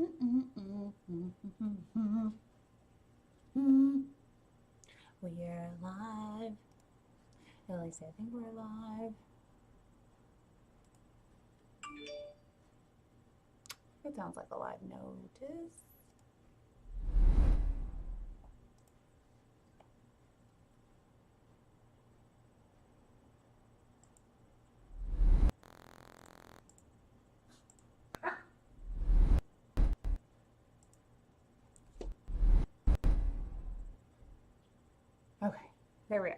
We're alive. At least I think we're alive. It sounds like a live notice. Okay, there we are.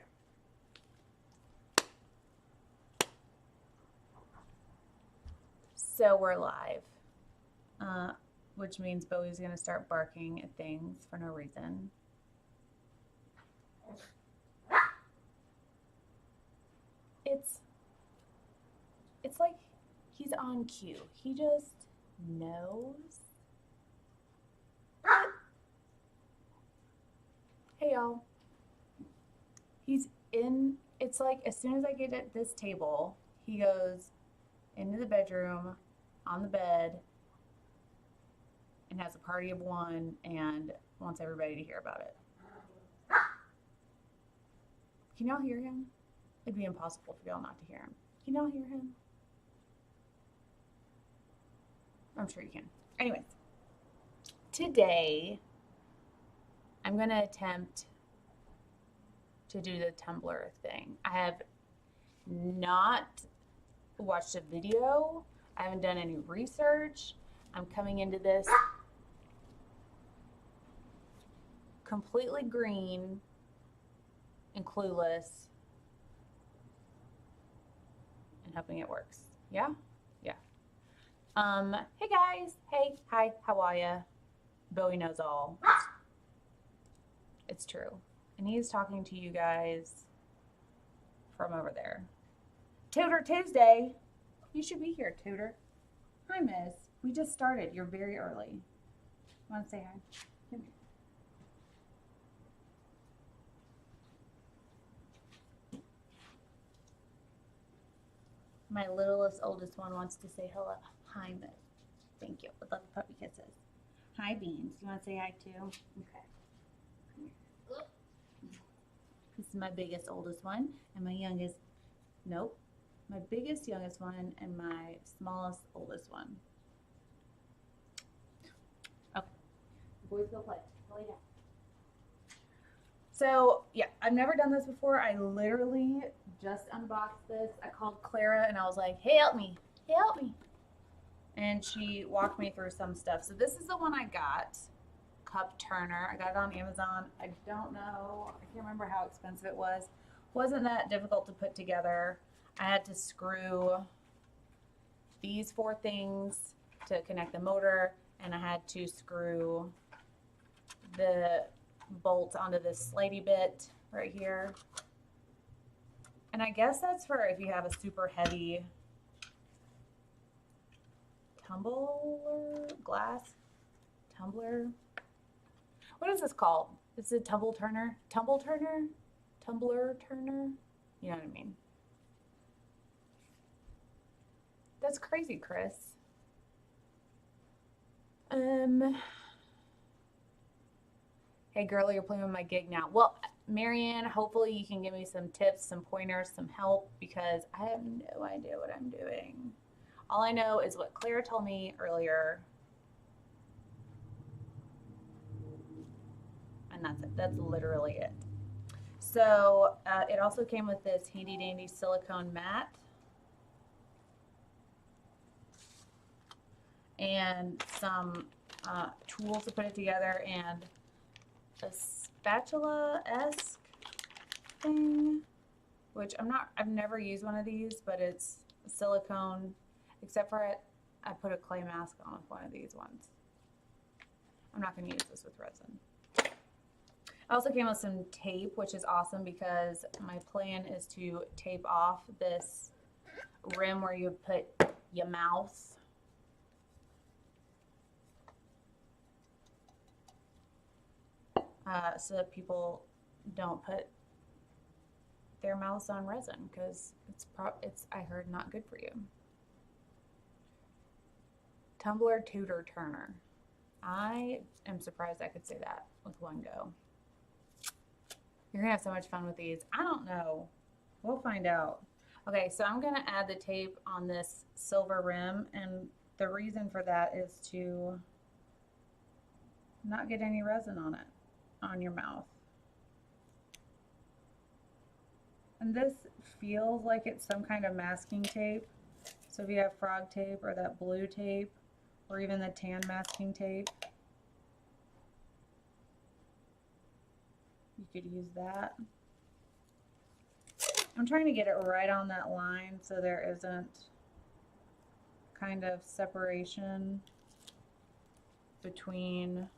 So we're live, which means Bowie's gonna start barking at things for no reason. It's like he's on cue. He just knows. Hey y'all. He's in, it's like as soon as I get at this table, he goes into the bedroom, on the bed, and has a party of one and wants everybody to hear about it. Can y'all hear him? It'd be impossible for y'all not to hear him. Can y'all hear him? I'm sure you can. Anyways, today I'm going to attempt to do the tumbler thing. I have not watched a video. I haven't done any research. I'm coming into this completely green and clueless and hoping it works. Yeah? Yeah. Hey guys. Hey, hi, how are ya? Bowie knows all. It's true. And he's talking to you guys from over there. Tutor Tuesday. You should be here, Tutor. Hi, miss. We just started. You're very early. Want to say hi? Come here. My littlest, oldest one wants to say hello. Hi, miss. Thank you. With love puppy kisses. Hi, Beans. You want to say hi, too? Okay. This is my biggest, oldest one, and my youngest, nope, my biggest, youngest one, and my smallest, oldest one. Okay, boys go play. Lay down. So, yeah, I've never done this before. I literally just unboxed this. I called Clara, and I was like, hey, help me. Hey, help me. And she walked me through some stuff. So this is the one I got. Cup turner. I got it on Amazon. I don't know. I can't remember how expensive it was. Wasn't that difficult to put together. I had to screw these 4 things to connect the motor, and I had to screw the bolt onto this slidey bit right here. And I guess that's for if you have a super heavy tumbler, glass tumbler. What is this called? Is it tumble turner? Tumble turner? Tumbler turner? You know what I mean? That's crazy, Chris. Hey girl, you're playing with my gig now. Well, Marianne, hopefully you can give me some tips, some pointers, some help, because I have no idea what I'm doing. All I know is what Claire told me earlier. And that's it. That's literally it. So it also came with this handy dandy silicone mat and some tools to put it together and a spatula-esque thing, which I've never used one of these, but it's silicone, except for it, I put a clay mask on with one of these ones. I'm not going to use this with resin. I also came with some tape, which is awesome because my plan is to tape off this rim where you put your mouth. So that people don't put their mouths on resin because it's I heard not good for you. Tumbler Tutor Turner. I am surprised I could say that with one go. You're gonna have so much fun with these. I don't know. We'll find out. Okay, so I'm gonna add the tape on this silver rim, and the reason for that is to not get any resin on it, on your mouth. And this feels like it's some kind of masking tape. So if you have frog tape or that blue tape, or even the tan masking tape, you could use that. I'm trying to get it right on that line so there isn't kind of separation between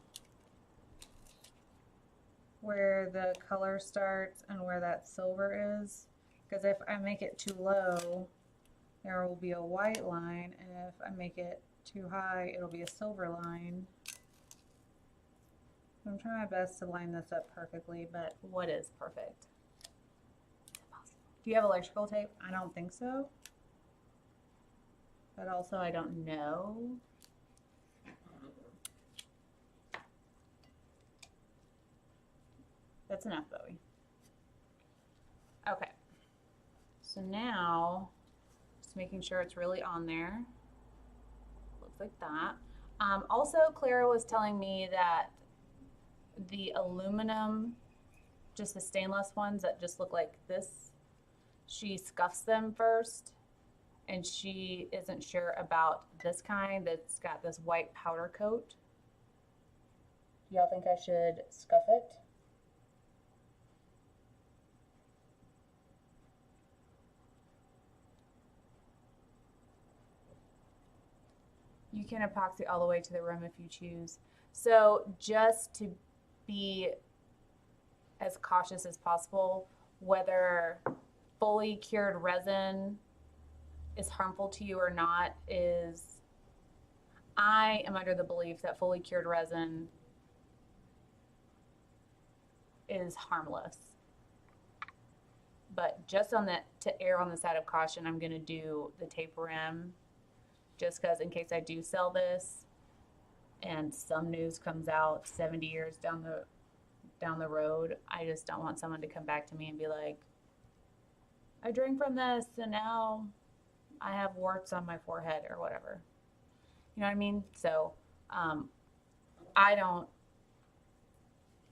where the color starts and where that silver is, because if I make it too low, there will be a white line, and if I make it too high, it'll be a silver line. I'm trying my best to line this up perfectly, but what is perfect? Do you have electrical tape? I don't think so. But also I don't know. That's enough, Bowie. Okay. So now, just making sure it's really on there. Looks like that. Also, Clara was telling me that the aluminum, just the stainless ones that just look like this, she scuffs them first, and she isn't sure about this kind that's got this white powder coat. Do y'all think I should scuff it? You can epoxy all the way to the rim if you choose. So just to be as cautious as possible, whether fully cured resin is harmful to you or not, is I am under the belief that fully cured resin is harmless. But just on that, to err on the side of caution, I'm gonna do the tape rim, just because in case I do sell this and some news comes out 70 years down the road, I just don't want someone to come back to me and be like, I drank from this and now I have warts on my forehead or whatever. You know what I mean? So I don't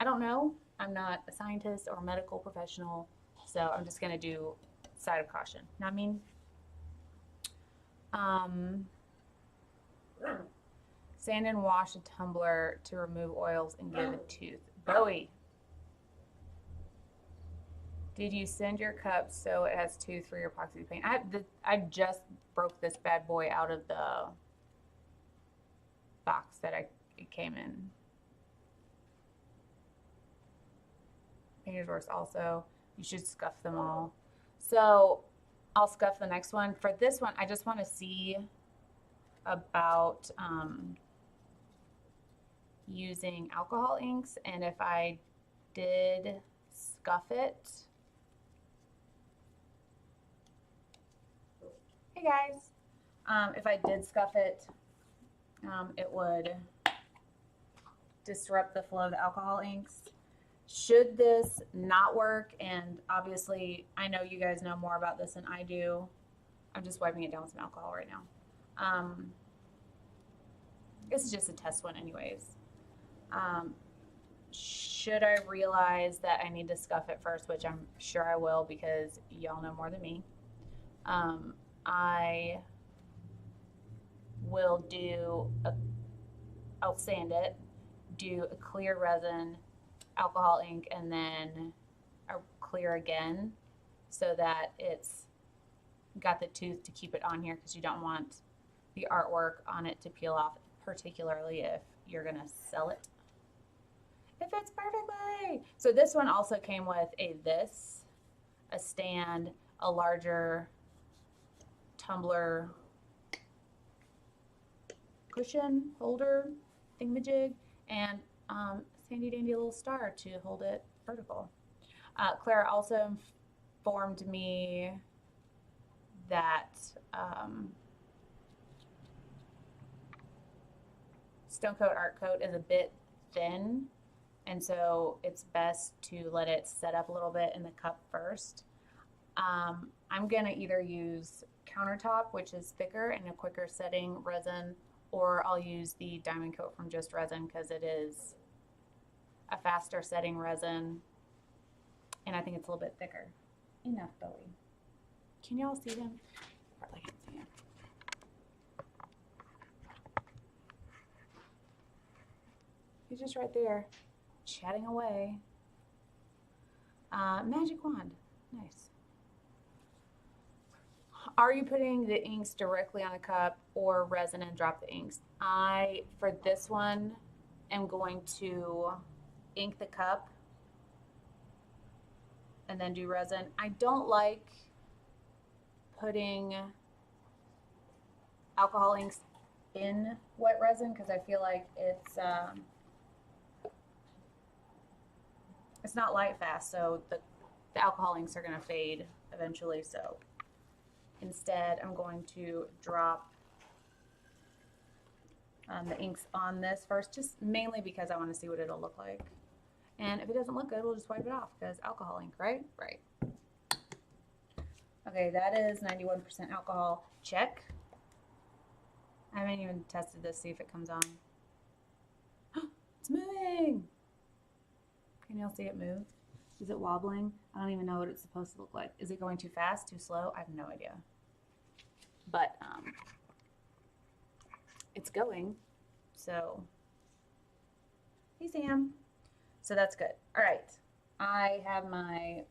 know. I'm not a scientist or a medical professional, so I'm just gonna do side of caution. You know what I mean? Sand and wash a tumbler to remove oils and give a tooth. Bowie, did you send your cup so it has tooth for your epoxy paint? I just broke this bad boy out of the box that it came in. Painter's Works also. You should scuff them all. So I'll scuff the next one. For this one, I just want to see about using alcohol inks, and if I did scuff it. Hey guys, if I did scuff it, it would disrupt the flow of the alcohol inks. Should this not work, and obviously I know you guys know more about this than I do, I'm just wiping it down with some alcohol right now. This is just a test one anyways. Should I realize that I need to scuff it first, which I'm sure I will because y'all know more than me, I will I'll sand it, do a clear resin, alcohol ink, and then a clear again so that it's got the tooth to keep it on here, because you don't want the artwork on it to peel off, particularly if you're gonna sell it. It fits perfectly. So this one also came with a stand, a larger tumbler cushion holder thingamajig, and handy dandy little star to hold it vertical. Clara also informed me that StoneCoat Art Coat is a bit thin, and so it's best to let it set up a little bit in the cup first. I'm gonna either use Countertop, which is thicker and a quicker setting resin, or I'll use the Diamond Coat from Just Resin because it is a faster setting resin, and I think it's a little bit thicker. Enough, Bowie. Can y'all see him? Probably can't see him. He's just right there, chatting away. Magic wand, nice. Are you putting the inks directly on the cup or resin and drop the inks? I, for this one, am going to ink the cup and then do resin. I don't like putting alcohol inks in wet resin because I feel like it's not light fast, so the alcohol inks are going to fade eventually. So instead, I'm going to drop the inks on this first, just mainly because I want to see what it'll look like. And if it doesn't look good, we'll just wipe it off because alcohol ink, right? Right. Okay, that is 91% alcohol. Check. I haven't even tested this, see if it comes on. It's moving. Can y'all see it move? Is it wobbling? I don't even know what it's supposed to look like. Is it going too fast, too slow? I have no idea. But it's going. So, hey Sam. So that's good. All right. I have my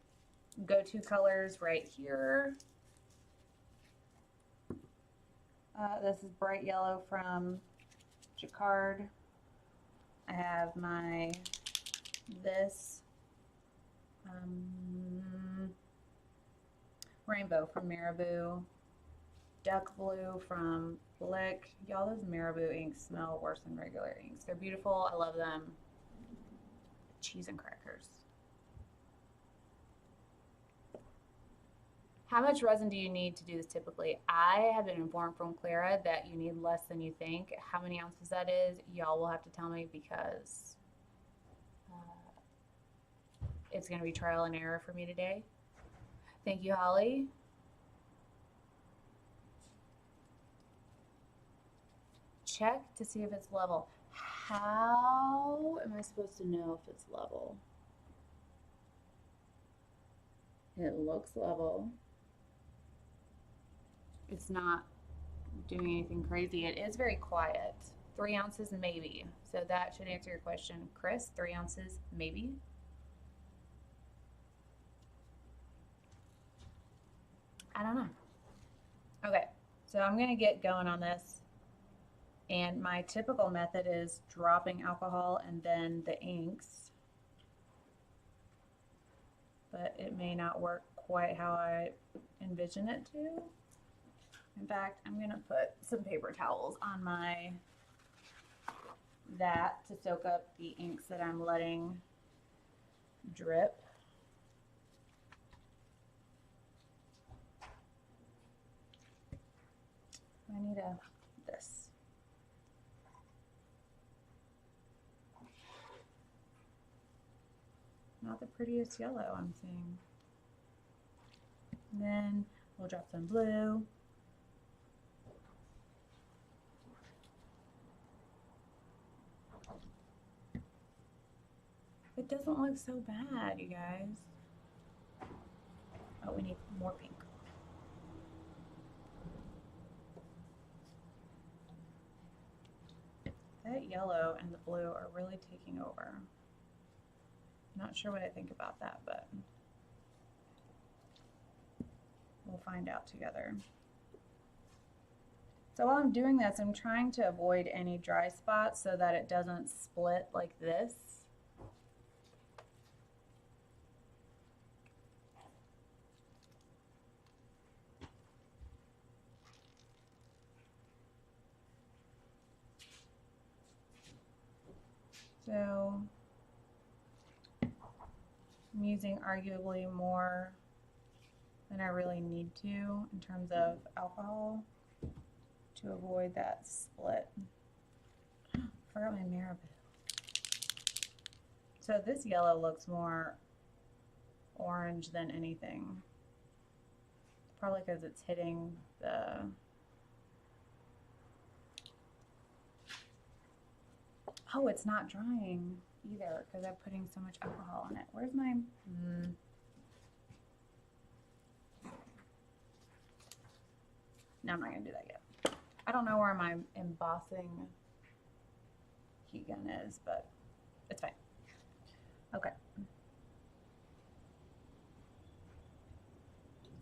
go-to colors right here. This is bright yellow from Jacquard. I have my this rainbow from Marabou, duck blue from Blick. Y'all, those Marabou inks smell worse than regular inks. They're beautiful. I love them. Cheese and crackers. How much resin do you need to do this typically? I have been informed from Clara that you need less than you think. How many ounces that is, y'all will have to tell me because it's going to be trial and error for me today. Thank you, Holly. Check to see if it's level. How am I supposed to know if it's level? It looks level. It's not doing anything crazy. It is very quiet. 3 ounces maybe. So that should answer your question, Chris. 3 ounces maybe. I don't know. Okay, so I'm gonna get going on this. And my typical method is dropping alcohol and then the inks. But it may not work quite how I envision it to. In fact, I'm gonna put some paper towels on that to soak up the inks that I'm letting drip. I need this. Not the prettiest yellow I'm seeing. And then we'll drop some blue. It doesn't look so bad, you guys. Oh, we need more pink. That yellow and the blue are really taking over. Not sure what I think about that, but we'll find out together. So while I'm doing this, I'm trying to avoid any dry spots so that it doesn't split like this. So I'm using arguably more than I really need to in terms of alcohol to avoid that split. forgot my Marabou. So this yellow looks more orange than anything. Probably because it's hitting the... Oh, it's not drying either because I'm putting so much alcohol on it. Where's my... No, I'm not going to do that yet. I don't know where my embossing heat gun is, but it's fine. Okay.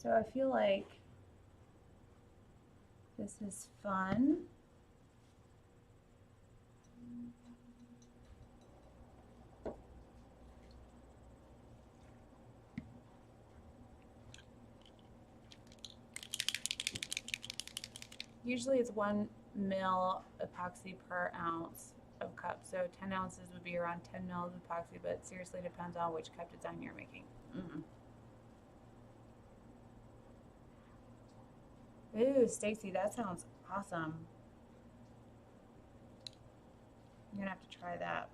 So I feel like this is fun. Usually it's 1 mil epoxy per ounce of cup. So 10 ounces would be around 10 mils of epoxy, but it seriously depends on which cup design you're making. Ooh, Stacy, that sounds awesome. I'm gonna have to try that.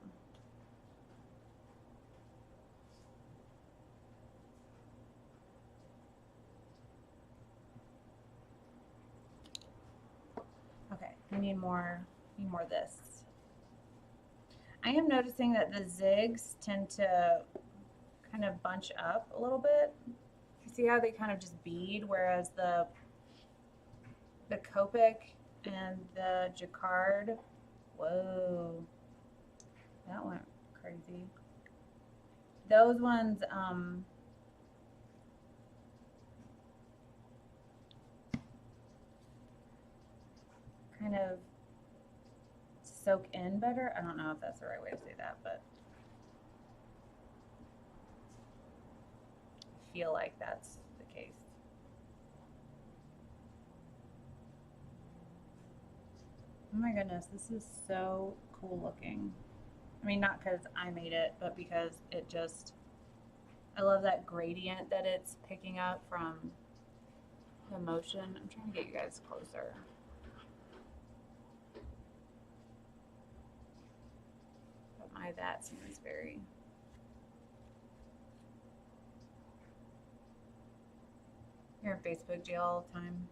Okay, I need more of this. I am noticing that the zigs tend to kind of bunch up a little bit. You see how they kind of just bead, whereas the Copic and the Jacquard, whoa, that went crazy. Those ones, kind of soak in better. I don't know if that's the right way to say that, but I feel like that's the case. Oh my goodness, this is so cool looking. I mean, not because I made it, but because it just, I love that gradient that it's picking up from the motion. I'm trying to get you guys closer. But that seems very... You're in Facebook jail all the time.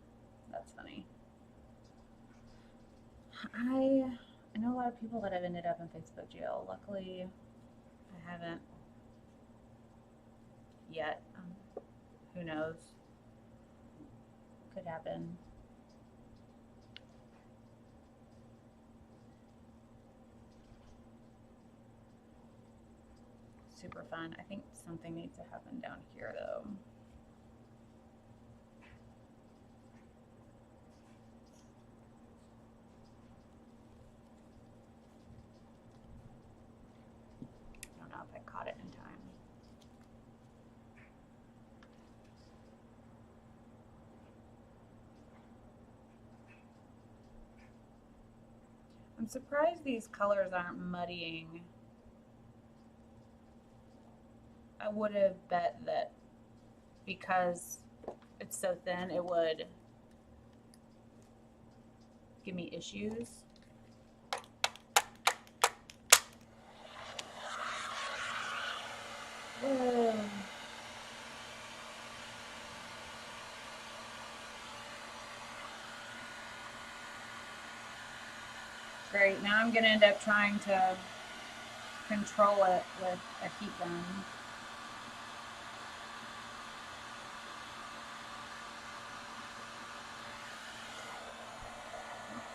That's funny. I know a lot of people that have ended up in Facebook jail. Luckily, I haven't yet. Who knows? Could happen. Super fun. I think something needs to happen down here though. I don't know if I caught it in time. I'm surprised these colors aren't muddying. I would have bet that because it's so thin, it would give me issues. Whoa. Great, now I'm gonna end up trying to control it with a heat gun.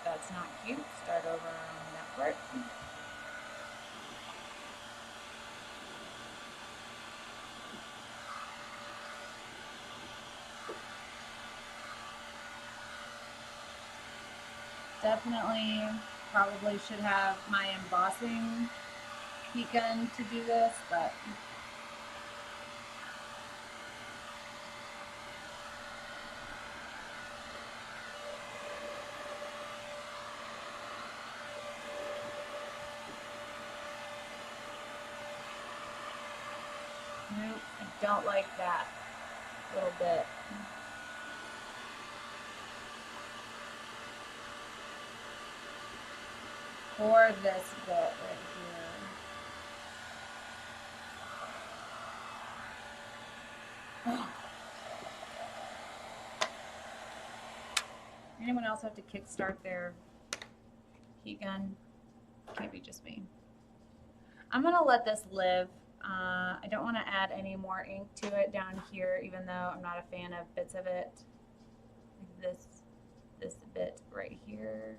That's not cute. Start over on that part. Definitely probably should have my embossing heat gun to do this, but nope, I don't like that little bit. for this bit right here. Anyone else have to kickstart their heat gun? Can't be just me. I'm gonna let this live. I don't want to add any more ink to it down here, even though I'm not a fan of bits of it. Like this bit right here.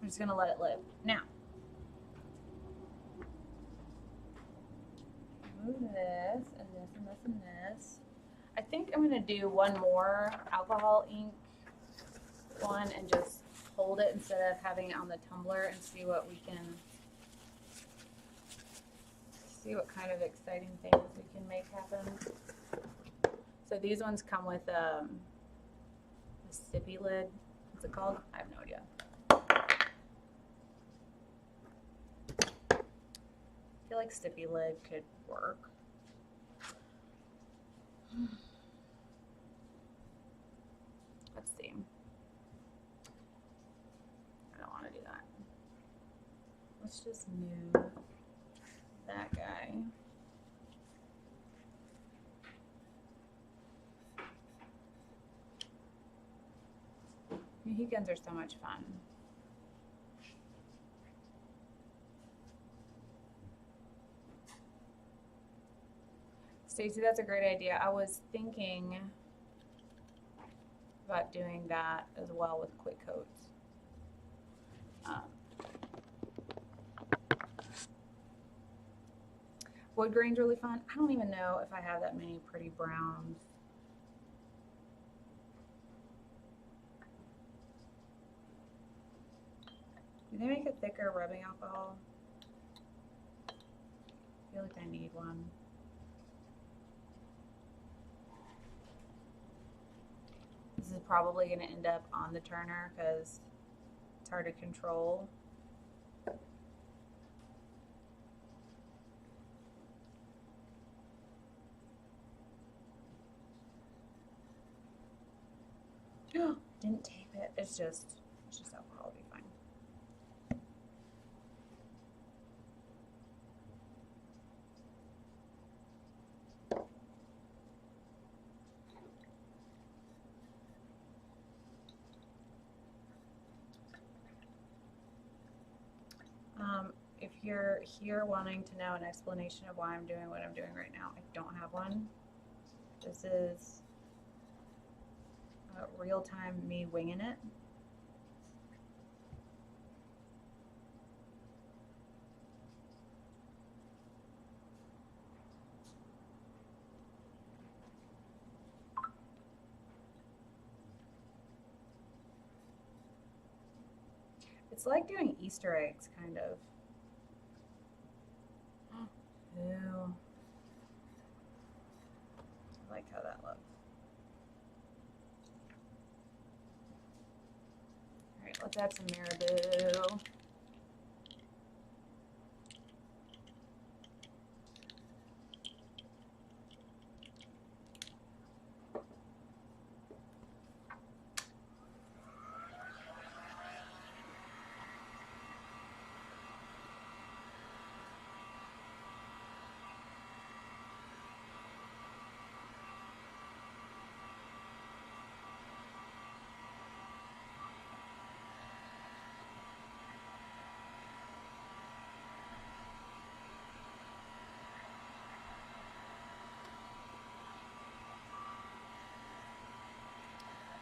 I'm just gonna let it live. Now, move this and this and this and this. I think I'm gonna do one more alcohol ink one and just hold it instead of having it on the tumbler and see what we can, see what kind of exciting things we can make happen. So these ones come with a sippy lid. What's it called? I have no idea. I feel like sippy lid could work. Let's see. I don't want to do that. Let's just move that guy. Heat guns are so much fun. Stacey, that's a great idea. I was thinking about doing that as well with quick coats. Wood grain's really fun. I don't even know if I have that many pretty browns. Do they make a thicker rubbing alcohol? I feel like I need one. This is probably going to end up on the turner because it's hard to control. Didn't tape it. It's just alcohol. It'll be fine. If you're here wanting to know an explanation of why I'm doing what I'm doing right now, I don't have one. This is real time me winging it. It's like doing Easter eggs, kind of. Ew. I like how that looks. All right, let's add some marabou.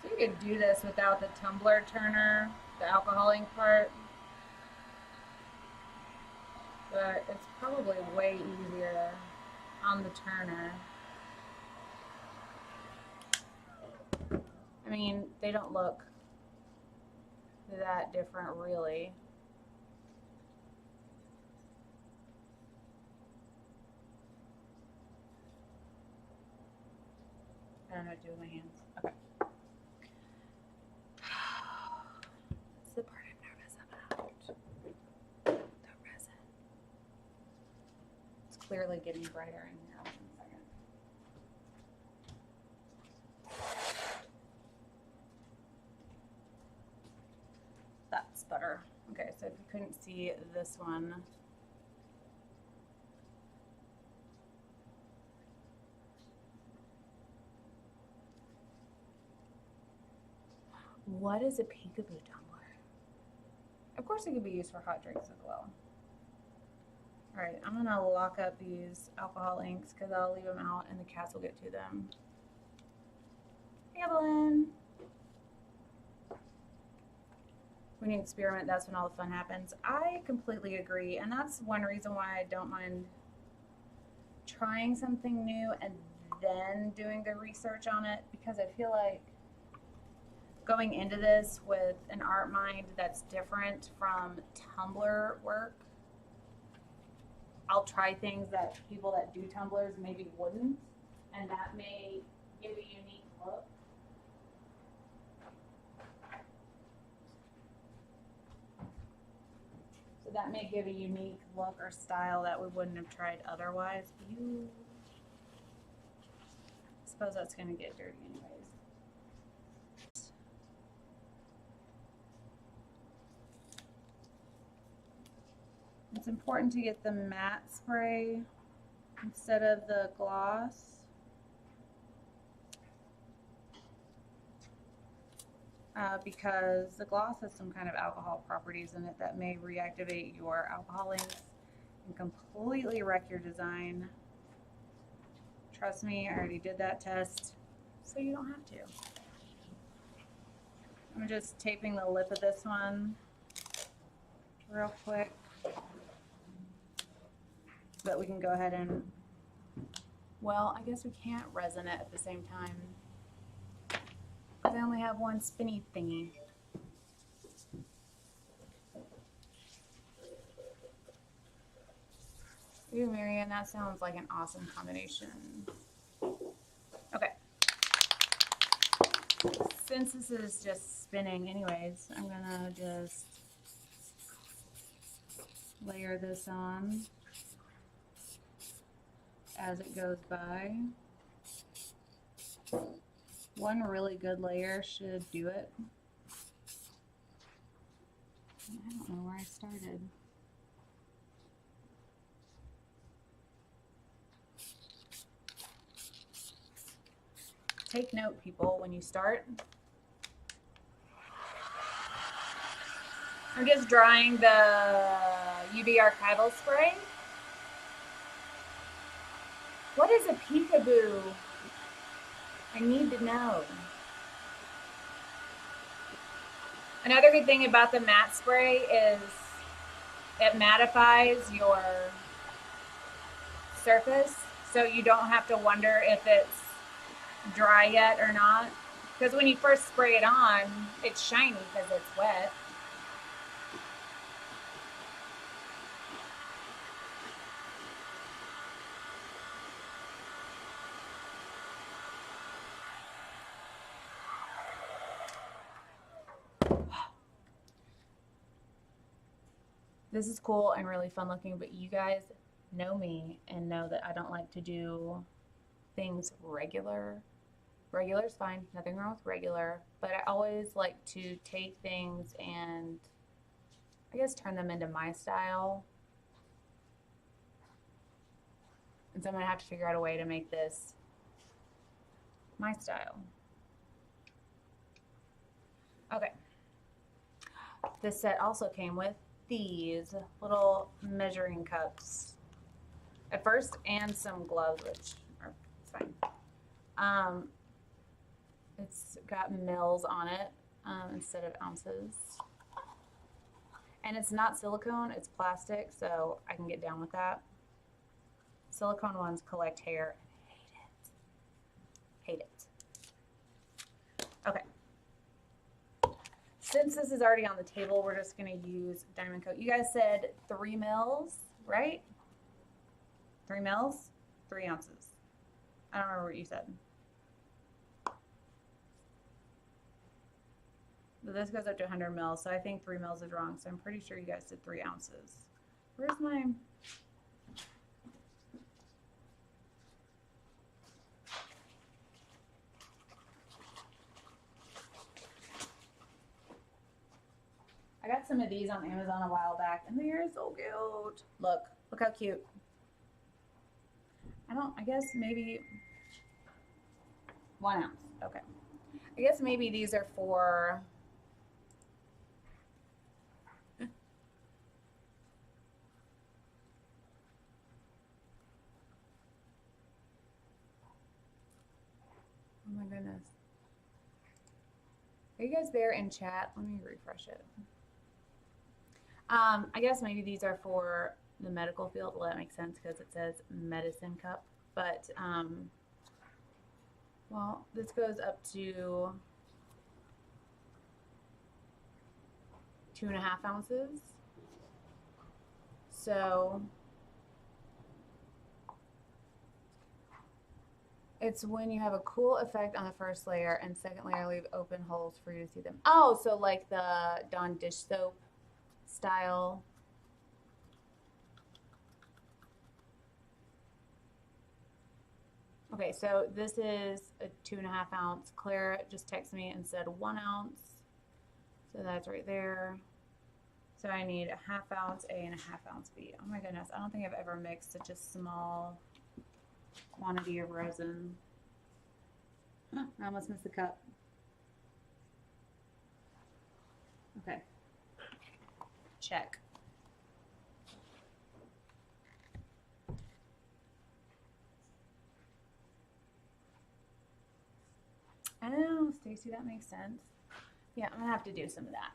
So you could do this without the tumbler turner, the alcohol ink part, but it's probably way easier on the turner. I mean, they don't look that different, really. I don't know what to do with my hands. Okay. That's the part I'm nervous about. The resin. It's clearly getting brighter in here. Hold on a second. better. Okay, so if you couldn't see this one, what is a peekaboo tumbler? Of course it could be used for hot drinks as well. All right, I'm gonna lock up these alcohol inks because I'll leave them out and the cats will get to them. Evelyn. When you experiment, that's when all the fun happens. I completely agree, and that's one reason why I don't mind trying something new and then doing the research on it, because I feel like going into this with an art mind that's different from tumbler work, I'll try things that people that do tumblers maybe wouldn't, and that may give a unique look. So that may give a unique look or style that we wouldn't have tried otherwise. I suppose that's going to get dirty anyways. It's important to get the matte spray instead of the gloss. Because the gloss has some kind of alcohol properties in it that may reactivate your alcohol inks and completely wreck your design. Trust me, I already did that test, so you don't have to. I'm just taping the lip of this one real quick, but we can go ahead and, well, I guess we can't resin it at the same time. I only have one spinny thingy. Ooh, Marianne, that sounds like an awesome combination. Okay. Since this is just spinning anyways, I'm gonna just layer this on as it goes by. One really good layer should do it. I don't know where I started. Take note, people, when you start. I'm just drying the UV archival spray. What is a peekaboo? I need to know. Another good thing about the matte spray is it mattifies your surface, so you don't have to wonder if it's dry yet or not. Because when you first spray it on, it's shiny because it's wet. This is cool and really fun looking, but you guys know me and know that I don't like to do things regular. Regular is fine, nothing wrong with regular, but I always like to take things and I guess turn them into my style. And so I'm gonna have to figure out a way to make this my style. Okay. This set also came with these little measuring cups at first, and some gloves, which are fine. It's got mils on it instead of ounces, and it's not silicone, it's plastic, so I can get down with that. Silicone ones collect hair and hate it. Okay. Since this is already on the table, we're just going to use Diamond Coat. You guys said 3 mils, right? 3 mils? 3 ounces. I don't remember what you said. But this goes up to 100 mils, so I think 3 mils is wrong. So I'm pretty sure you guys said 3 ounces. Where's my... I I got some of these on Amazon a while back, and they are so cute. Look how cute. I guess maybe 1 ounce. Okay. I guess maybe these are for, oh my goodness. Are you guys there in chat? Let me refresh it. I guess maybe these are for the medical field. Well, that makes sense because it says medicine cup. But, well, this goes up to 2.5 ounces. So it's when you have a cool effect on the first layer and second layer leave open holes for you to see them. Oh, so like the Dawn dish soap style. Okay, so this is a 2.5 ounce. Clara just texted me and said 1 ounce. So that's right there. So I need a 1/2 ounce A and a 1/2 ounce B. Oh my goodness, I don't think I've ever mixed such a small quantity of resin. I almost missed the cup. Okay. Check. Oh, Stacy, that makes sense. Yeah, I'm gonna have to do some of that.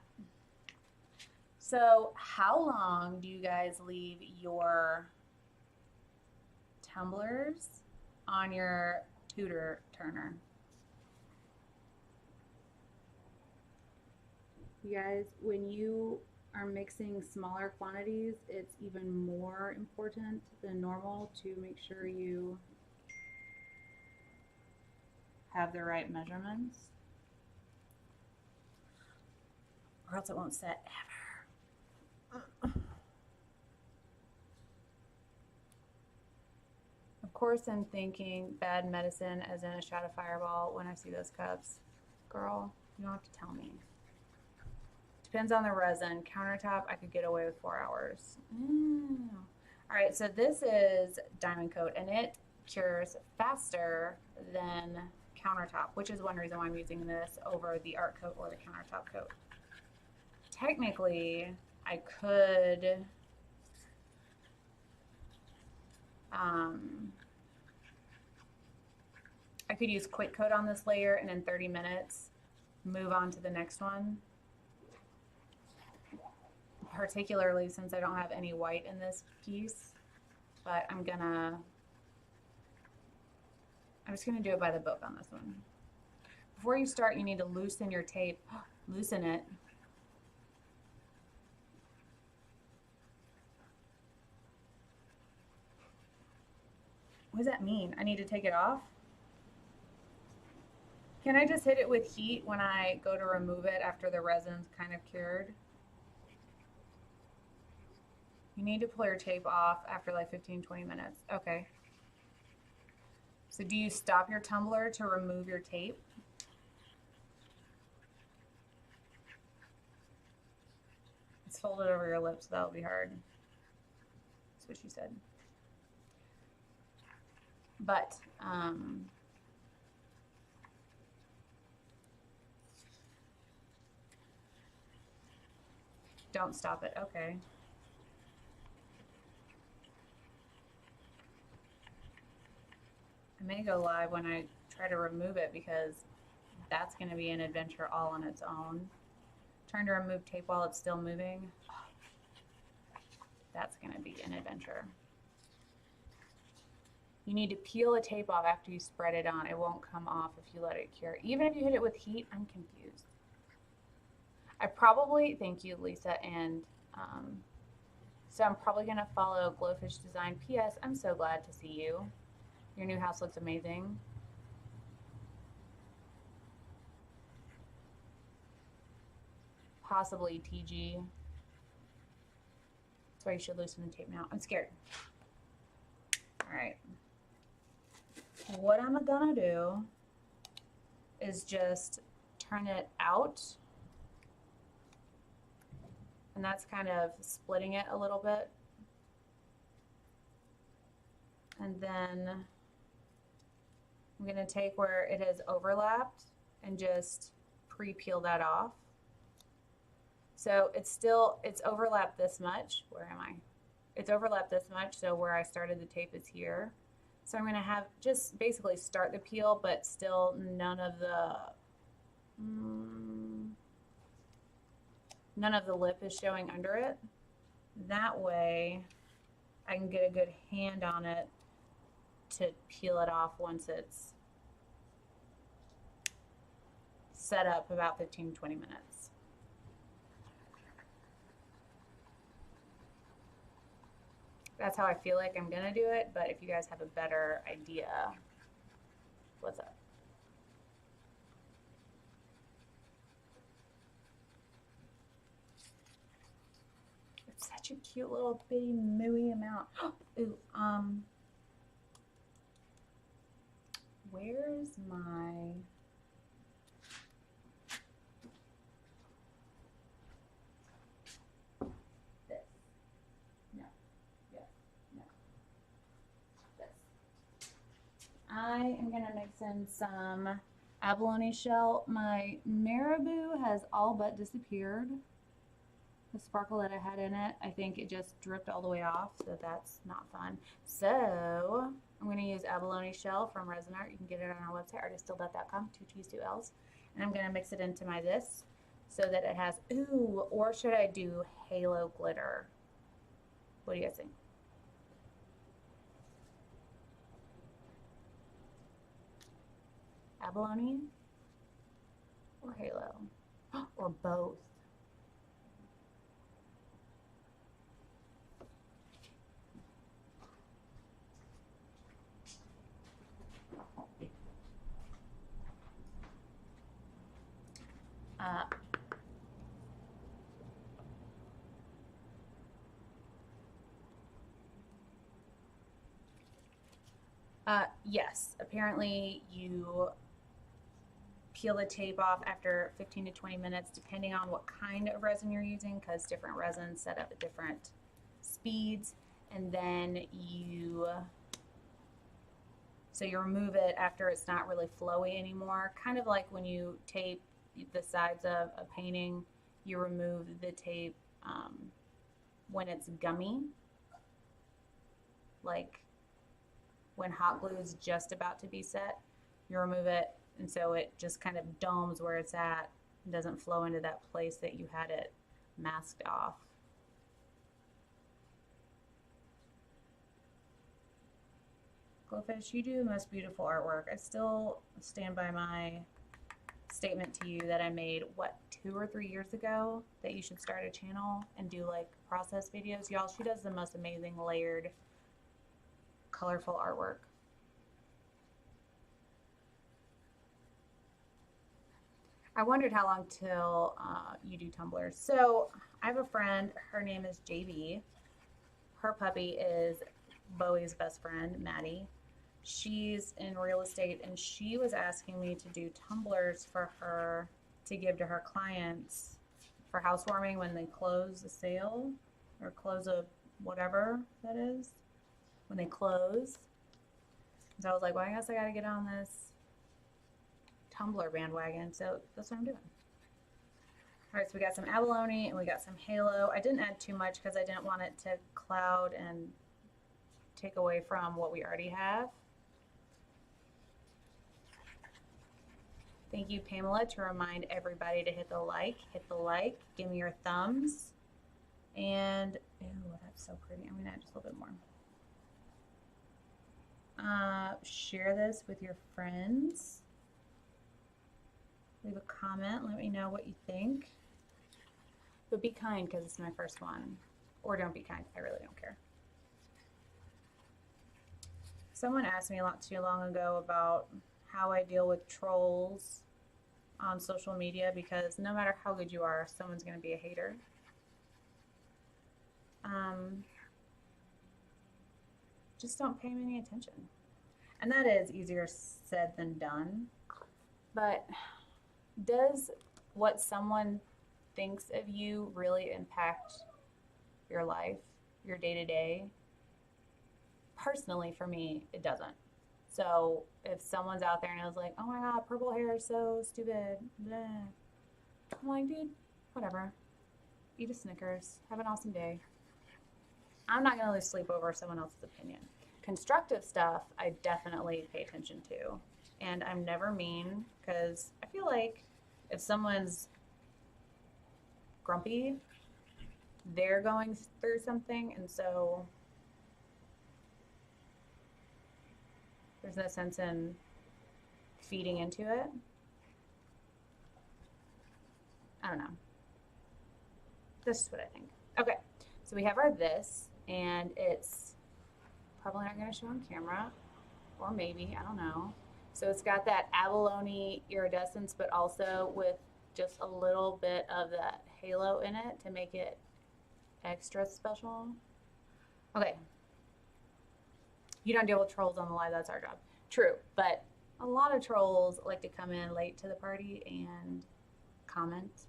So how long do you guys leave your tumblers on your tutor turner? You guys, when you are mixing smaller quantities, it's even more important than normal to make sure you have the right measurements, or else it won't set ever. Of course, I'm thinking bad medicine as in a shot of Fireball when I see those cups. Girl, you don't have to tell me. Depends on the resin. Countertop, I could get away with 4 hours. All right, so this is Diamond Coat, and it cures faster than countertop, which is one reason why I'm using this over the art coat or the countertop coat. Technically, I could use quick coat on this layer and in 30 minutes move on to the next one, particularly since I don't have any white in this piece, but I'm just gonna do it by the book on this one. Before you start, you need to loosen your tape. Loosen it. What does that mean? I need to take it off? Can I just hit it with heat when I go to remove it after the resin's kind of cured? You need to pull your tape off after like 15-20 minutes. Okay. So do you stop your tumbler to remove your tape? It's folded over your lips, so that'll be hard. That's what she said. But, don't stop it. Okay. I may go live when I try to remove it because that's going to be an adventure all on its own. Trying to remove tape while it's still moving, that's going to be an adventure. You need to peel the tape off after you spread it on. It won't come off if you let it cure. Even if you hit it with heat, I'm confused. I probably, thank you, Lisa, and so I'm probably going to follow Glowfish Design. P.S. I'm so glad to see you. Your new house looks amazing. Possibly TG. That's why you should loosen the tape now. I'm scared. All right. What I'm gonna do is just turn it out and that's kind of splitting it a little bit. And then I'm going to take where it has overlapped and just pre-peel that off. So it's overlapped this much. Where am I? It's overlapped this much, so where I started the tape is here. So I'm going to have just basically start the peel, but still none of the lip is showing under it. That way I can get a good hand on it to peel it off once it's set up about 15-20 minutes. That's how I feel like I'm gonna do it, but if you guys have a better idea, what's up? It's such a cute little bitty mooey amount. Ooh, where's my... I am going to mix in some abalone shell. My marabou has all but disappeared. The sparkle that I had in it, I think it just dripped all the way off, so that's not fun. So I'm going to use abalone shell from Resin. You can get it on our website, artiststillbeth.com, 2 T's, 2 L's. And I'm going to mix it into my this so that it has, ooh, or should I do halo glitter? What do you guys think? Abalone or halo or both. Yes, apparently you peel the tape off after 15 to 20 minutes, depending on what kind of resin you're using, because different resins set up at different speeds. And then you remove it after it's not really flowy anymore. Kind of like when you tape the sides of a painting, you remove the tape when it's gummy. Like when hot glue is just about to be set, you remove it, and so it just kind of domes where it's at and doesn't flow into that place that you had it masked off. Glowfish, you do the most beautiful artwork. I still stand by my statement to you that I made, what, 2 or 3 years ago, that you should start a channel and do like process videos. Y'all, she does the most amazing layered, colorful artwork. I wondered how long till you do tumblers. So I have a friend, her name is JB. Her puppy is Bowie's best friend, Maddie. She's in real estate, and she was asking me to do tumblers for her to give to her clients for housewarming when they close a sale or close a whatever that is. When they close. So I was like, well, I guess I got to get on this tumbler bandwagon. So that's what I'm doing. All right, so we got some abalone and we got some halo. I didn't add too much because I didn't want it to cloud and take away from what we already have. Thank you, Pamela, to remind everybody to hit the like, give me your thumbs. And, ooh, that's so pretty. I'm going to add just a little bit more. Share this with your friends. Leave a comment. Let me know what you think. But be kind because it's my first one. Or don't be kind. I really don't care. Someone asked me not too long ago about how I deal with trolls on social media, because no matter how good you are, someone's going to be a hater. Just don't pay them any attention. And that is easier said than done. But does what someone thinks of you really impact your life, your day to day. Personally, for me, it doesn't. So if someone's out there and I was like, oh my God, purple hair is so stupid, blah. I'm like, dude, whatever. Eat a Snickers. Have an awesome day. I'm not going to lose sleep over someone else's opinion. Constructive stuff, I definitely pay attention to. And I'm never mean because I feel like if someone's grumpy, they're going through something. And so there's no sense in feeding into it. I don't know. This is what I think. Okay, so we have our this, and it's probably not going to show on camera, or maybe, I don't know. So it's got that abalone iridescence, but also with just a little bit of that halo in it to make it extra special. Okay. You don't deal with trolls on the live, that's our job. True, but a lot of trolls like to come in late to the party and comment.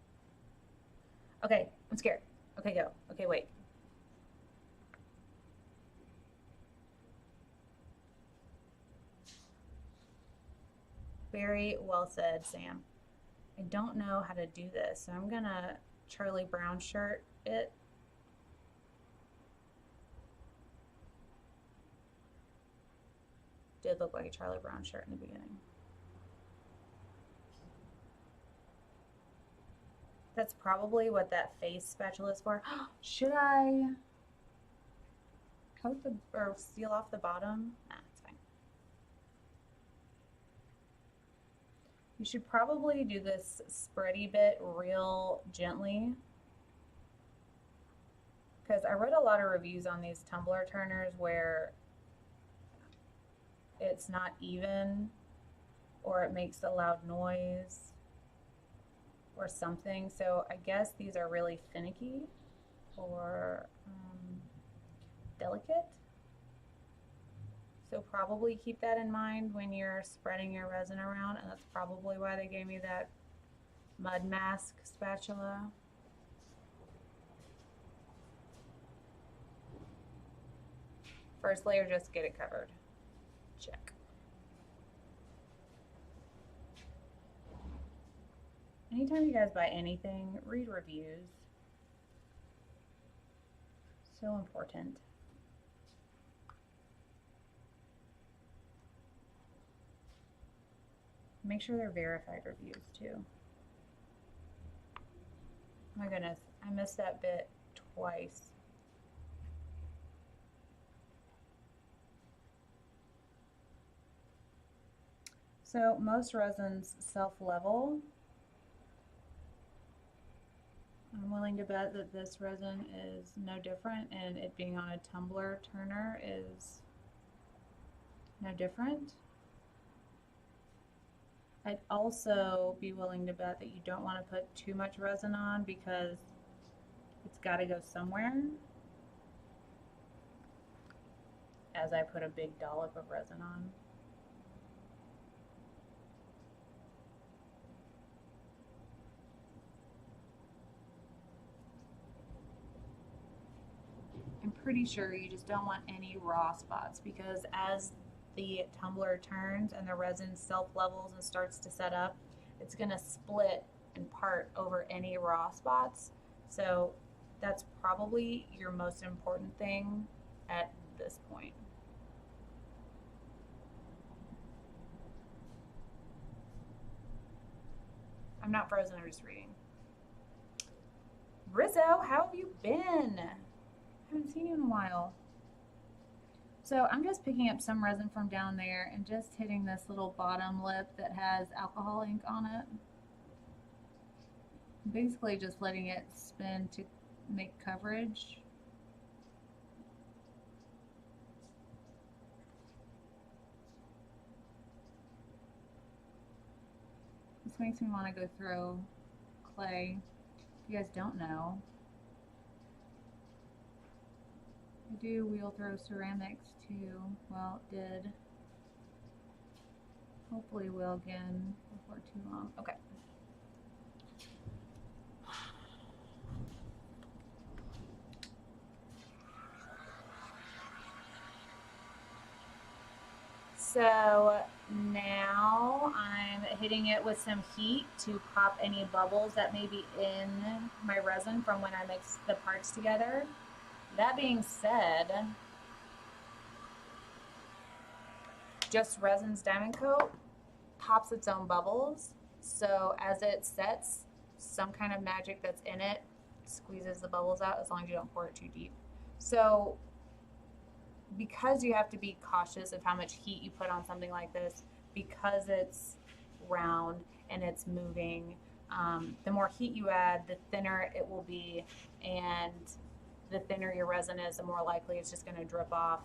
Okay, I'm scared. Okay, go. Okay, wait. Very well said, Sam. I don't know how to do this, so I'm gonna Charlie Brown shirt it. Did look like a Charlie Brown shirt in the beginning. That's probably what that face spatula is for. Should I coat the, or seal off the bottom? Nah, it's fine. You should probably do this spready bit real gently, because I read a lot of reviews on these tumbler turners where it's not even, or it makes a loud noise or something. So I guess these are really finicky or delicate. So probably keep that in mind when you're spreading your resin around, and that's probably why they gave me that mud mask spatula. First layer, just get it covered. Check. Anytime you guys buy anything, read reviews. So important. Make sure they're verified reviews too. Oh my goodness, I missed that bit twice. So most resins self-level. I'm willing to bet that this resin is no different, and it being on a tumbler turner is no different. I'd also be willing to bet that you don't want to put too much resin on because it's got to go somewhere, as I put a big dollop of resin on. I'm pretty sure you just don't want any raw spots, because as the tumbler turns and the resin self-levels and starts to set up, it's going to split and part over any raw spots. So that's probably your most important thing at this point. I'm not frozen, I'm just reading. Rizzo, how have you been? Haven't seen you in a while. So I'm just picking up some resin from down there and just hitting this little bottom lip that has alcohol ink on it. Basically just letting it spin to make coverage. This makes me want to go throw clay. If you guys don't know, I do wheel throw ceramics too. Well, did. Hopefully will again before too long. Okay. So now I'm hitting it with some heat to pop any bubbles that may be in my resin from when I mix the parts together. That being said, Just Resin's Diamond Coat pops its own bubbles. So as it sets, some kind of magic that's in it squeezes the bubbles out, as long as you don't pour it too deep. So because you have to be cautious of how much heat you put on something like this, because it's round and it's moving, the more heat you add, the thinner it will be, and the thinner your resin is, the more likely it's just going to drip off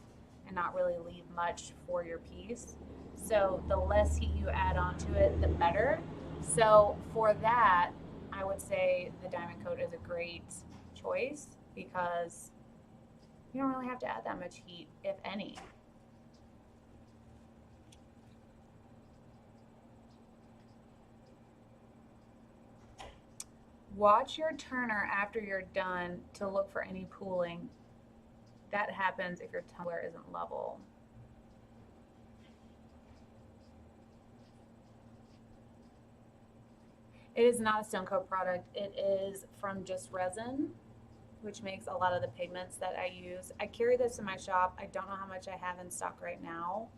and not really leave much for your piece. So the less heat you add onto it, the better. So for that, I would say the Diamond Coat is a great choice because you don't really have to add that much heat, if any. Watch your turner after you're done to look for any pooling. That happens if your tumbler isn't level. It is not a STONECOAT product. It is from Just Resin, which makes a lot of the pigments that I use. I carry this in my shop. I don't know how much I have in stock right now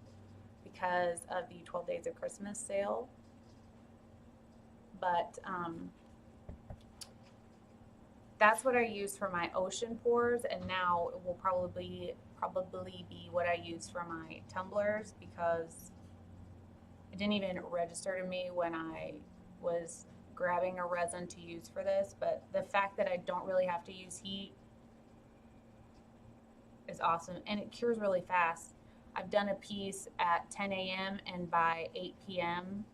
because of the 12 Days of Christmas sale. But that's what I use for my ocean pours, and now it will probably be what I use for my tumblers, because it didn't even register to me when I was grabbing a resin to use for this, but the fact that I don't really have to use heat is awesome, and it cures really fast. I've done a piece at 10 a.m. and by 8 p.m.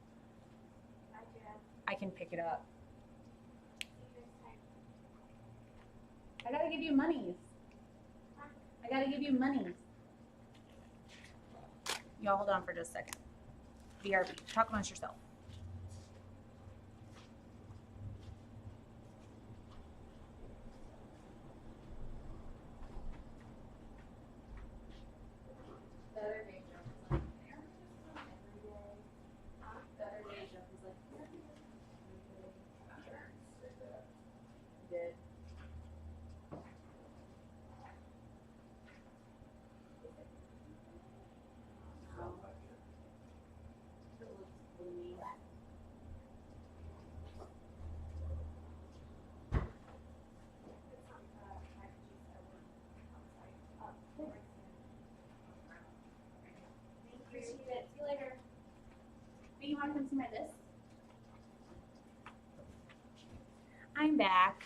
I can pick it up. I gotta give you monies. I gotta give you monies. Y'all hold on for just a second. BRB, talk amongst yourself. You want to come see my list? I'm back.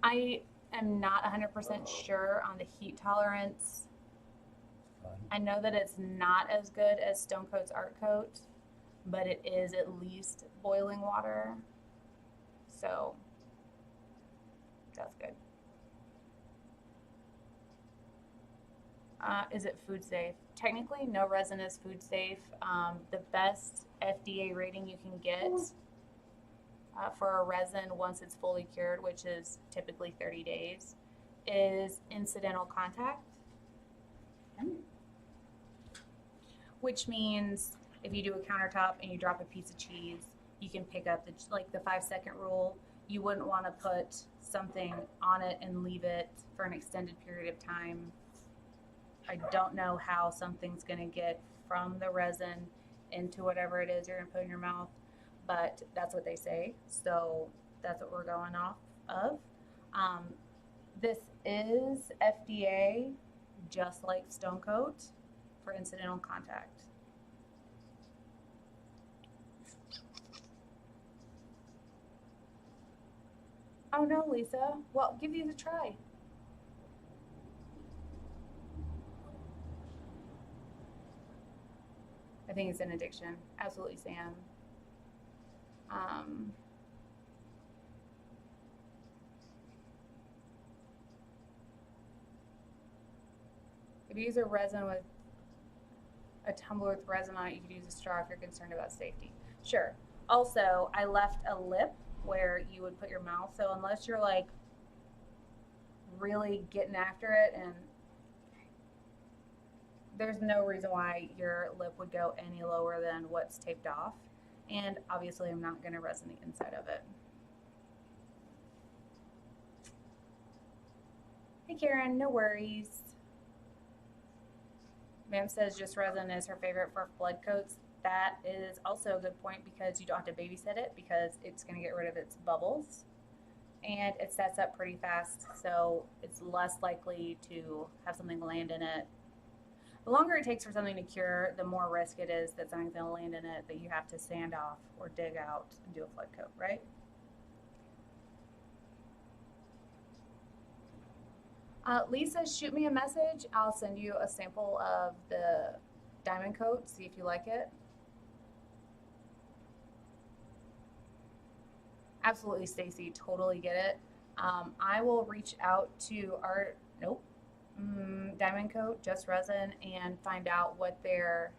I am not 100% sure on the heat tolerance. I know that it's not as good as STONECOAT's Art Coat, but it is at least boiling water. So that's good. Is it food safe? Technically, no resin is food safe. The best FDA rating you can get for a resin once it's fully cured, which is typically 30 days, is incidental contact. Which means if you do a countertop and you drop a piece of cheese, you can pick up the 5-second rule. You wouldn't want to put something on it and leave it for an extended period of time. I don't know how something's going to get from the resin into whatever it is you're going to put in your mouth, but that's what they say, so that's what we're going off of. This is FDA, just like STONECOAT, for incidental contact. Oh no, Lisa. Well, give these a try. I think it's an addiction. Absolutely, Sam. If you use a resin with a tumbler with resin on it, you could use a straw if you're concerned about safety. Sure. Also, I left a lip where you would put your mouth, so unless you're like really getting after it and there's no reason why your lip would go any lower than what's taped off. And obviously I'm not going to resin the inside of it. Hey Karen, no worries. Ma'am says just resin is her favorite for blood coats. That is also a good point because you don't have to babysit it because it's going to get rid of its bubbles. And it sets up pretty fast, so it's less likely to have something land in it. The longer it takes for something to cure, the more risk it is that something's going to land in it that you have to sand off or dig out and do a flood coat, right? Lisa, shoot me a message. I'll send you a sample of the diamond coat, see if you like it. Absolutely, Stacy, totally get it. I will reach out to our, diamond coat, just resin, and find out what their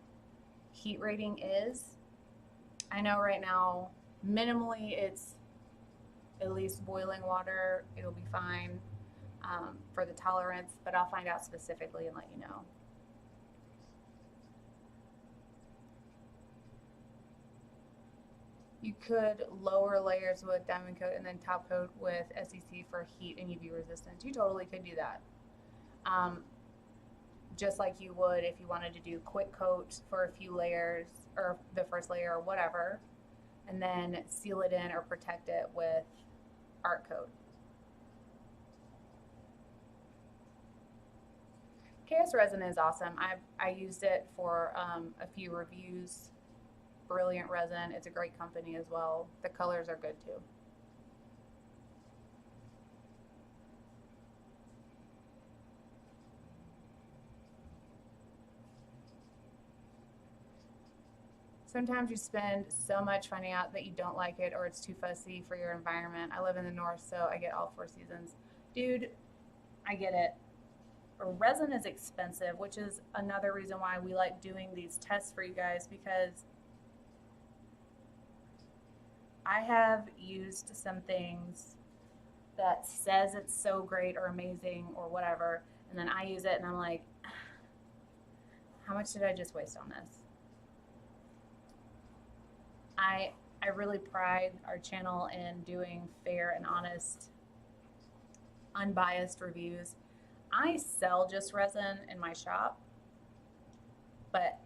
heat rating is. I know right now, minimally, it's at least boiling water. It'll be fine for the tolerance, but I'll find out specifically and let you know. You could lower layers with diamond coat and then top coat with SEC for heat and UV resistance. You totally could do that. Just like you would if you wanted to do quick coat for a few layers or the first layer or whatever, and then seal it in or protect it with art coat. KS resin is awesome. I used it for a few reviews. Brilliant resin. It's a great company as well. The colors are good too. Sometimes you spend so much finding out that you don't like it or it's too fussy for your environment. I live in the north, so I get all 4 seasons. Dude, I get it. Resin is expensive, which is another reason why we like doing these tests for you guys, because I have used some things that says it's so great or amazing or whatever, and then I use it and I'm like, how much did I just waste on this? I really pride our channel in doing fair and honest, unbiased reviews. I sell just resin in my shop, but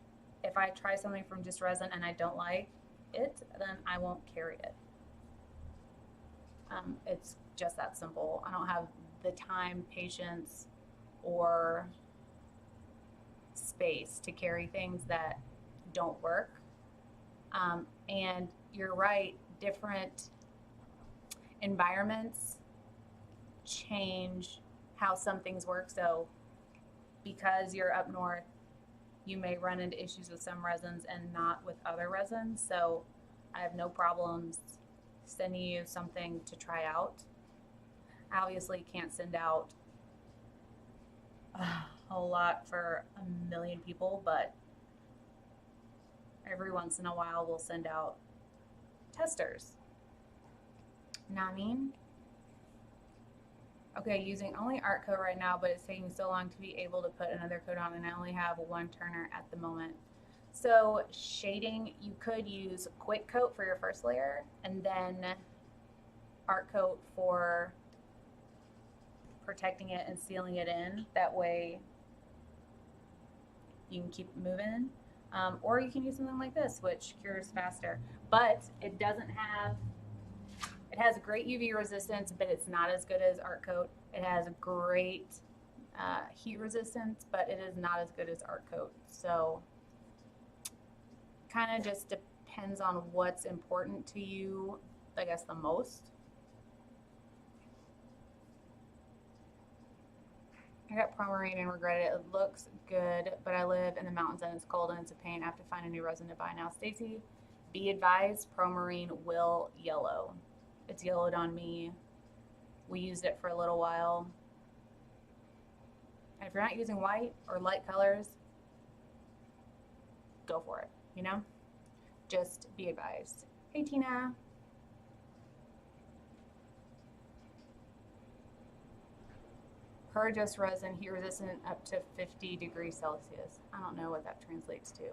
if I try something from just resin and I don't like it, then I won't carry it. It's just that simple. I don't have the time, patience, or space to carry things that don't work. And you're right, different environments change how some things work. So because you're up north, you may run into issues with some resins and not with other resins. So I have no problems sending you something to try out. I obviously can't send out a whole lot for 1 million people, but every once in a while we'll send out testers. Know what I mean? Okay, using only art coat right now, but it's taking so long to be able to put another coat on, and I only have 1 turner at the moment. So shading, you could use quick coat for your first layer and then art coat for protecting it and sealing it in. That way you can keep moving. Or you can use something like this, which cures faster. But it doesn't have, it has great UV resistance, but it's not as good as art coat. It has great heat resistance, but it is not as good as art coat. So kind of just depends on what's important to you, I guess, the most. I got Promarine and regret it. It looks good, but I live in the mountains and it's cold and it's a pain. I have to find a new resin to buy now. Stacy, be advised, Promarine will yellow. It's yellowed on me. We used it for a little while. And if you're not using white or light colors, go for it, you know? Just be advised. Hey, Tina. per just resin, heat resistant up to 50 degrees Celsius. I don't know what that translates to.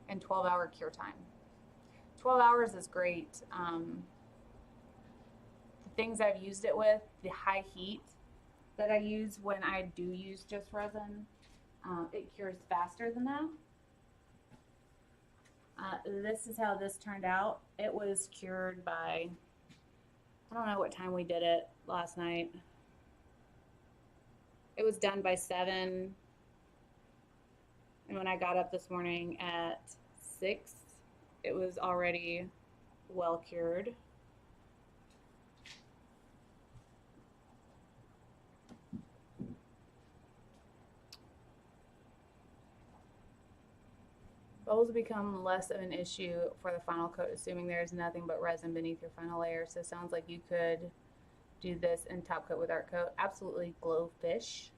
And 12-hour cure time. 12 hours is great. The things I've used it with, the high heat that I use when I do use just resin, it cures faster than that. This is how this turned out. It was cured by, I don't know what time we did it last night. It was done by 7. And when I got up this morning at 6, it was already well cured. Bubbles become less of an issue for the final coat, assuming there is nothing but resin beneath your final layer. So it sounds like you could do this and top coat with art coat. Absolutely, glowfish.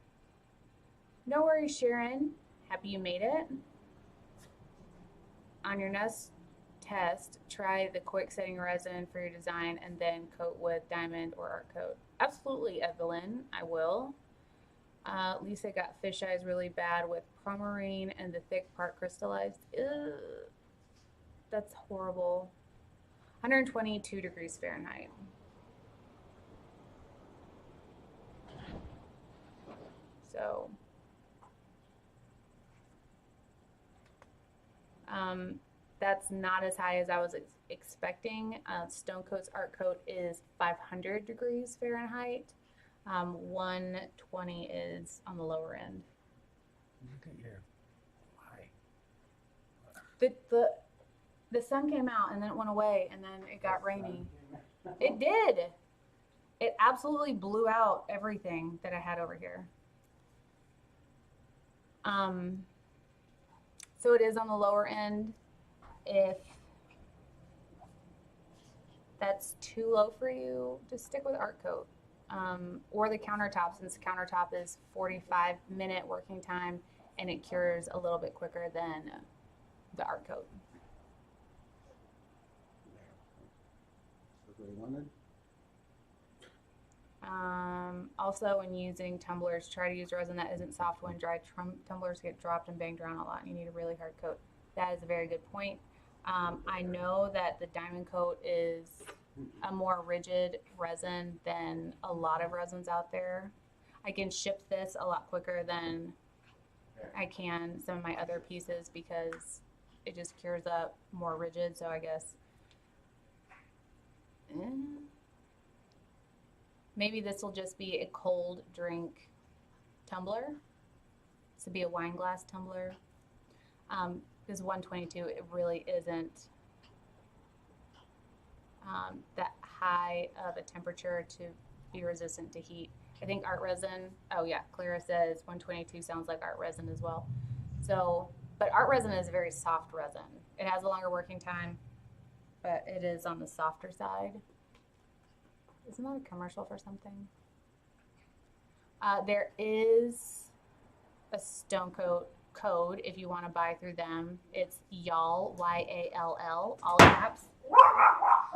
No worries, Sharon. Happy you made it. On your next test, try the quick setting resin for your design and then coat with diamond or art coat. Absolutely, Evelyn, I will. Lisa got fish eyes really bad with promarine and the thick part crystallized. Ugh, that's horrible. 122 degrees Fahrenheit. So, that's not as high as I was expecting. STONECOAT's art coat is 500 degrees Fahrenheit. 120 is on the lower end. Look at your why. The sun came out and then it went away and then it got rainy. It did. It absolutely blew out everything that I had over here. So it is on the lower end. If that's too low for you, just stick with art coat. Or the countertop, since the countertop is 45-minute working time and it cures a little bit quicker than the art coat. That's what we wanted. Also, when using tumblers, try to use resin that isn't soft when dry. Tumblers get dropped and banged around a lot and you need a really hard coat. That is a very good point. I know that the diamond coat is a more rigid resin than a lot of resins out there. I can ship this a lot quicker than I can some of my other pieces because it just cures up more rigid. So I guess maybe this will just be a cold drink tumbler. This would be a wine glass tumbler. Because 122, it really isn't that high of a temperature to be resistant to heat. I think art resin, oh yeah, Clara says 122 sounds like art resin as well. So, but art resin is a very soft resin. It has a longer working time, but it is on the softer side. Isn't that a commercial for something? There is a STONECOAT code if you want to buy through them. It's YALL, Y-A-L-L, all caps.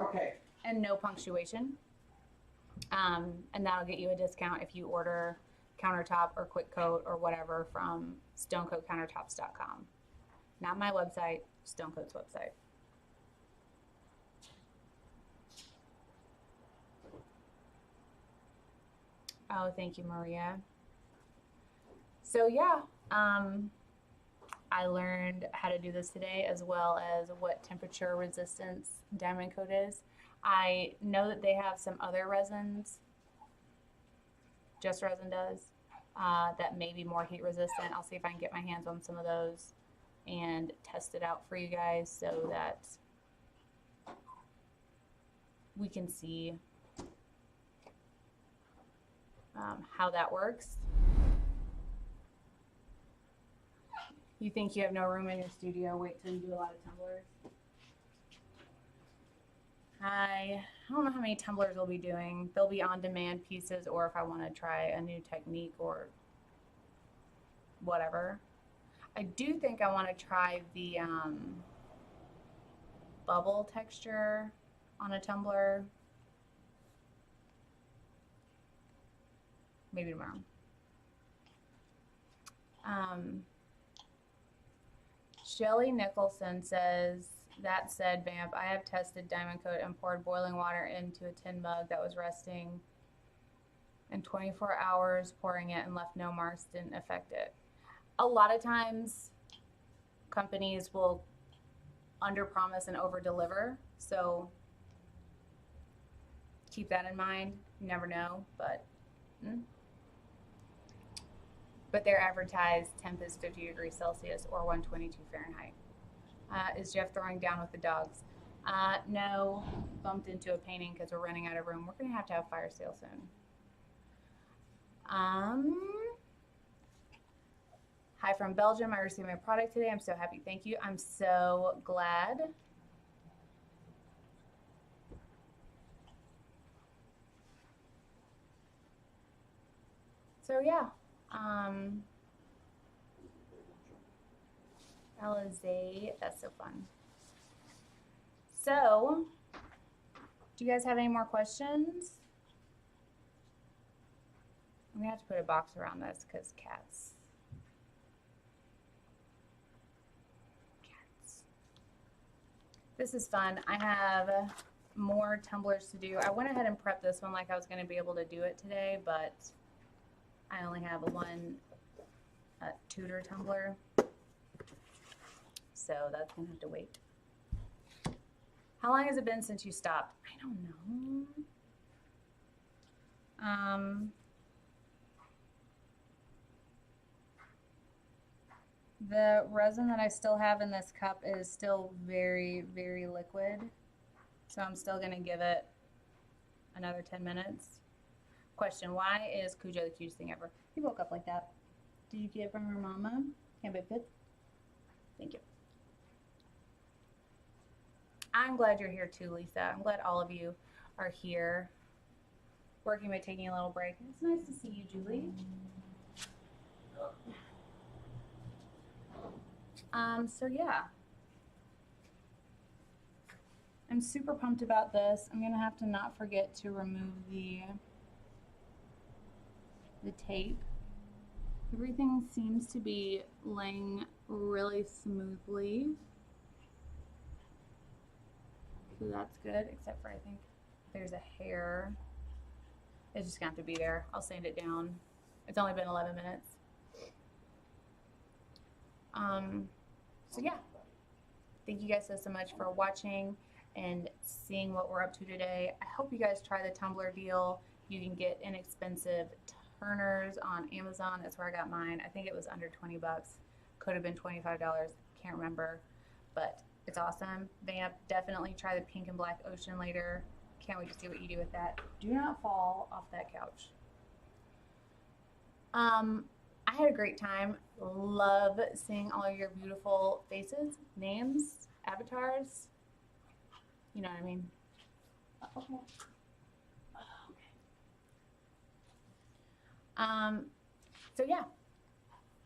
Okay. And no punctuation. And that'll get you a discount if you order countertop or quick coat or whatever from stonecoatcountertops.com. Not my website, STONECOAT's website. Oh, thank you, Maria. So yeah, I learned how to do this today, as well as what temperature resistance diamond coat is. I know that they have some other resins, Just Resin does, that may be more heat resistant. I'll see if I can get my hands on some of those and test it out for you guys so that we can see how that works. You think you have no room in your studio? Wait till you do a lot of tumblers. I don't know how many tumblers we'll be doing. They'll be on-demand pieces, or if I want to try a new technique or whatever. I do think I want to try the bubble texture on a tumbler. maybe tomorrow. Shelly Nicholson says, that said, Vamp, I have tested Diamond Coat and poured boiling water into a tin mug that was resting in 24 hours, pouring it and left no marks, didn't affect it. A lot of times companies will under promise and over deliver, so keep that in mind. You never know, but their advertised temp is 50 degrees Celsius or 122 Fahrenheit. Is Jeff throwing down with the dogs? No, bumped into a painting because we're running out of room. We're gonna have to have fire sale soon. Hi from Belgium. I received my product today. I'm so happy. Thank you. I'm so glad. So yeah, Alizé, that's so fun. So, do you guys have any more questions? I'm gonna have to put a box around this because cats. This is fun. I have more tumblers to do. I went ahead and prepped this one like I was gonna be able to do it today, but I only have one Tudor tumbler, so that's gonna have to wait. How long has it been since you stopped? I don't know. The resin that I still have in this cup is still very, very liquid, so I'm still gonna give it another 10 minutes. Question, why is Cujo the cutest thing ever? He woke up like that. Did you get it from your mama? Can't be fit. Thank you. I'm glad you're here too, Lisa. I'm glad all of you are here working by taking a little break. It's nice to see you, Julie. So yeah. I'm super pumped about this. I'm gonna have to not forget to remove the tape. Everything seems to be laying really smoothly. So that's good, except for I think there's a hair. It's just gonna have to be there. I'll sand it down. It's only been 11 minutes. So yeah, thank you guys so much for watching and seeing what we're up to today. I hope you guys try the tumbler deal. You can get inexpensive turners on Amazon. That's where I got mine. I think it was under 20 bucks. Could have been $25. Can't remember, but it's awesome. Vamp, definitely try the pink and black ocean later. Can't wait to see what you do with that. Do not fall off that couch. I had a great time. Love seeing all your beautiful faces, names, avatars. You know what I mean? Okay. So yeah,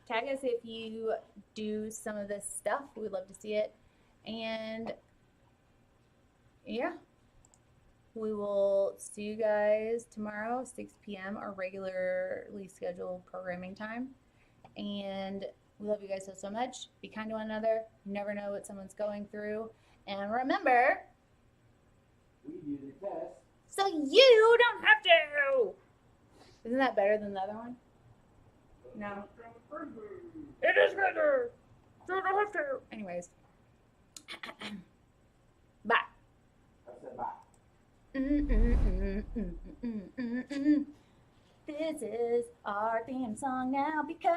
tag us if you do some of this stuff. We'd love to see it. And yeah, we will see you guys tomorrow, 6 p.m., our regularly scheduled programming time. And we love you guys so much. Be kind to one another. You never know what someone's going through. And remember, we do the test, so you don't have to. Isn't that better than the other one? No. It is better. You don't have to. Anyways. Bye. I said bye. This is our theme song now because